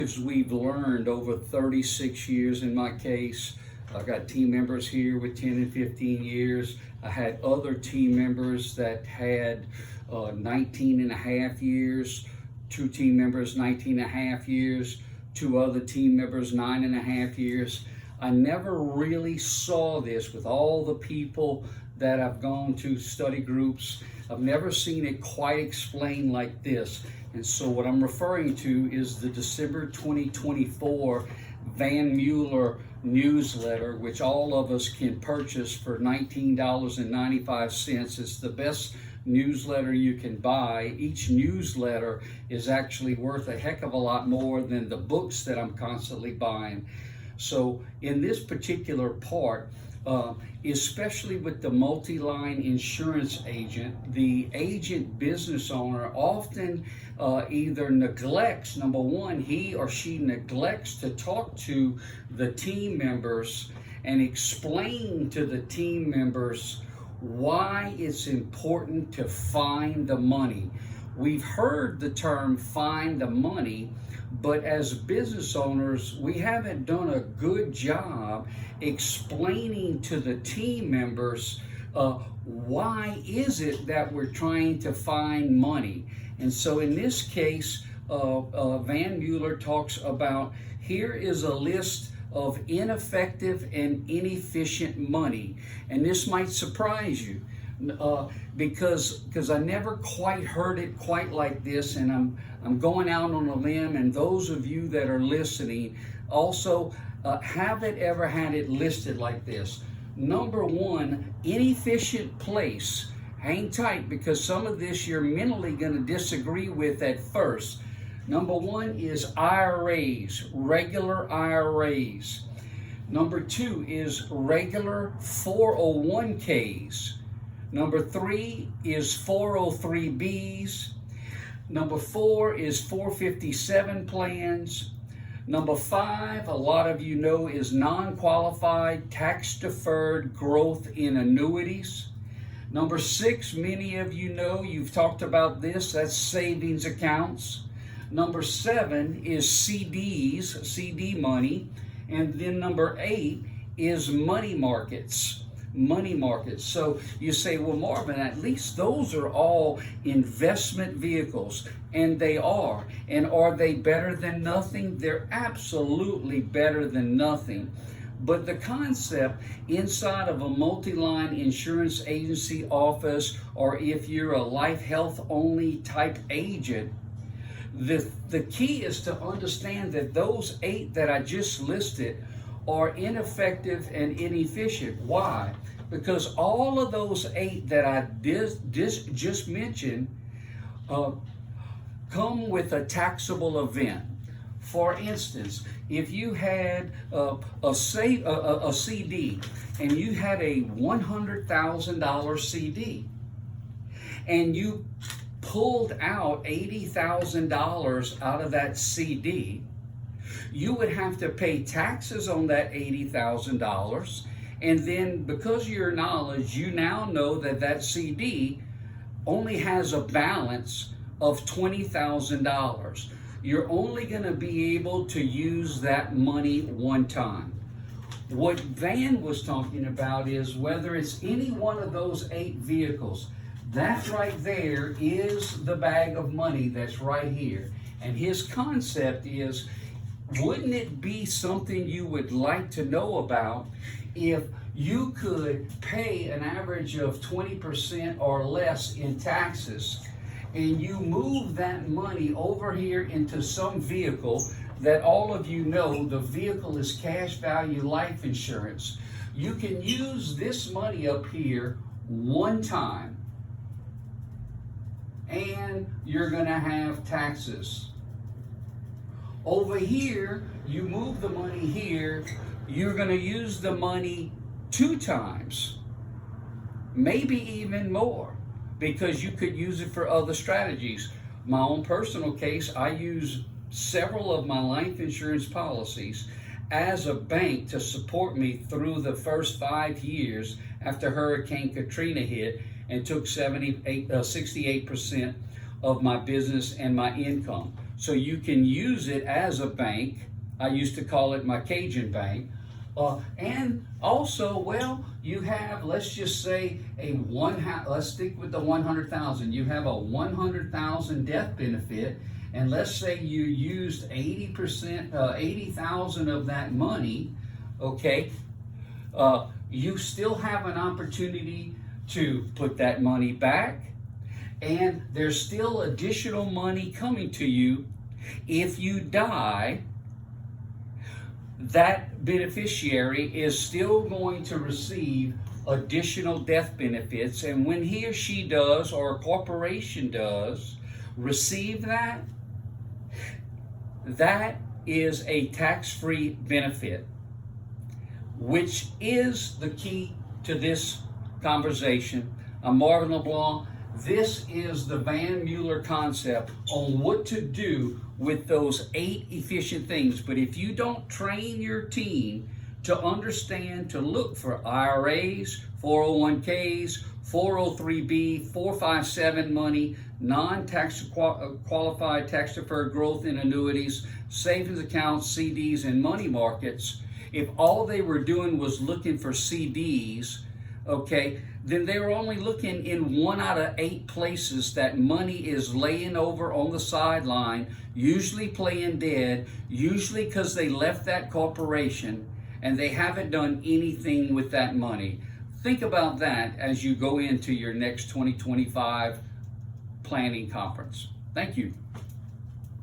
As we've learned over 36 years in my case, I've got team members here with 10 and 15 years. I had other team members that had 19 and a half years, two team members 19 and a half years, two other team members 9 and a half years. I never really saw this with all the people that I've gone to study groups. I've never seen it quite explained like this. And so what I'm referring to is the December 2024 Van Mueller newsletter, which all of us can purchase for $19.95. It's the best newsletter you can buy. Each newsletter is actually worth a heck of a lot more than the books that I'm constantly buying. So in this particular part, especially with the multi-line insurance agent, the agent business owner often either neglects, number one, he or she neglects to talk to the team members and explain to the team members why it's important to find the money. We've heard the term find the money, but as business owners, we haven't done a good job explaining to the team members why is it that we're trying to find money. And so in this case, Van Mueller talks about, here is a list of ineffective and inefficient money. And this might surprise you because I never quite heard it quite like this, and I'm going out on a limb, and those of you that are listening also haven't ever had it listed like this. Number one, inefficient place. Hang tight, because some of this you're mentally going to disagree with at first. Number one is IRAs, regular IRAs. Number two is regular 401ks. Number three is 403bs. Number four is 457 plans. Number five, a lot of you know, is non-qualified tax-deferred growth in annuities. Number six, many of you know, you've talked about this, that's savings accounts. Number seven is CDs, CD money. And then number eight is money markets. Money markets. So you say, well, Marvin, at least those are all investment vehicles. And they are. And are they better than nothing? They're absolutely better than nothing. But the concept inside of a multi-line insurance agency office, or if you're a life health only type agent, the key is to understand that those eight that I just listed are ineffective and inefficient. Why? Because all of those eight that I just mentioned come with a taxable event. For instance, if you had a CD and you had a $100,000 CD and you pulled out $80,000 out of that CD, you would have to pay taxes on that $80,000. And then because of your knowledge, you now know that that CD only has a balance of $20,000. You're only going to be able to use that money one time. What Van was talking about is whether it's any one of those eight vehicles, that right there is the bag of money that's right here. And his concept is, wouldn't it be something you would like to know about if you could pay an average of 20% or less in taxes, and you move that money over here into some vehicle that all of you know the vehicle is cash value life insurance. You can use this money up here one time and you're going to have taxes. Over here, you move the money here, you're going to use the money two times, maybe even more, because you could use it for other strategies. My own personal case, I use several of my life insurance policies as a bank to support me through the first 5 years after Hurricane Katrina hit and took 68% of my business and my income. so you can use it as a bank. I used to call it my Cajun bank. And also, well, you have, let's just say, let's stick with the 100,000. You have a 100,000 death benefit, and let's say you used 80%, 80,000 of that money, okay? You still have an opportunity to put that money back, and there's still additional money coming to you. If you die, that beneficiary is still going to receive additional death benefits, and when he or she does, or a corporation does, receive that, that is a tax-free benefit, which is the key to this conversation. I'm Marvin LeBlanc. This is the Van Mueller concept on what to do with those 8 efficient things. But if you don't train your team to understand to look for IRAs, 401ks, 403b, 457 money, non-tax qualified tax deferred growth in annuities, savings accounts, CDs, and money markets, if all they were doing was looking for CDs, okay, then they were only looking in 1 out of 8 places that money is laying over on the sideline, usually playing dead, usually because they left that corporation and they haven't done anything with that money. Think about that as you go into your next 2025 planning conference. Thank you.